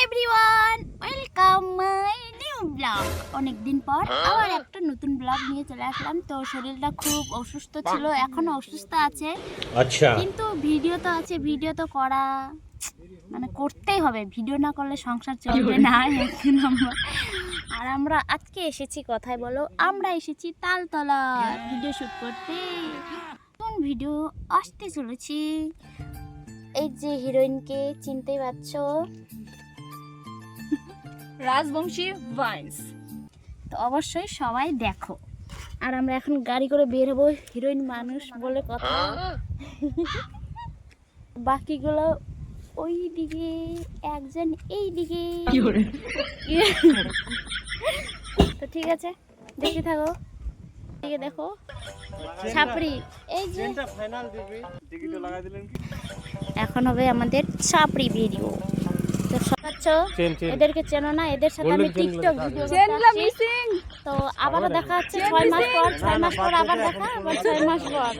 Everyone, welcome my new blog. অনেকদিন পর আবার একটা নতুন ব্লগ নিয়ে চলে আসলাম। তো শরীরটা খুব অসুস্থ ছিল, এখনো অসুস্থ আছে। আচ্ছা, কিন্তু ভিডিও তো আছে, ভিডিও তো করা মানে করতেই হবে। ভিডিও না করলে সংসার চলবে না। এক নম্বর। আর আমরা আজকে এসেছি, কথায় বলো, আমরা এসেছি তালতলা ভিডিও শুট করতে। কোন ভিডিও আসতে চলেছি, এই যে হিরোইনকে চিনতেই পারছো, রাজবংশী ভাইন্স। তো অবশ্যই সবাই দেখো। আর আমরা এখন গাড়ি করে বের হবো, হিরোইন মানুষ বলে কথা। বাকিগুলো ওই দিকে, একজন এই দিকে। তো ঠিক আছে, দেখতে থাকো। দিকে দেখো ছাপড়ি, এই যে এখন হবে আমাদের ছাপড়ি ভিডিও। তো সবাচ্ছ এদেরকে চেনো না, এদের সাথে আমি টিকটক ভিডিও করতে। তো আবারও দেখা হচ্ছে 6 মাস পর, 6 মাস পর আবার দেখা, আবার 6 মাস পর।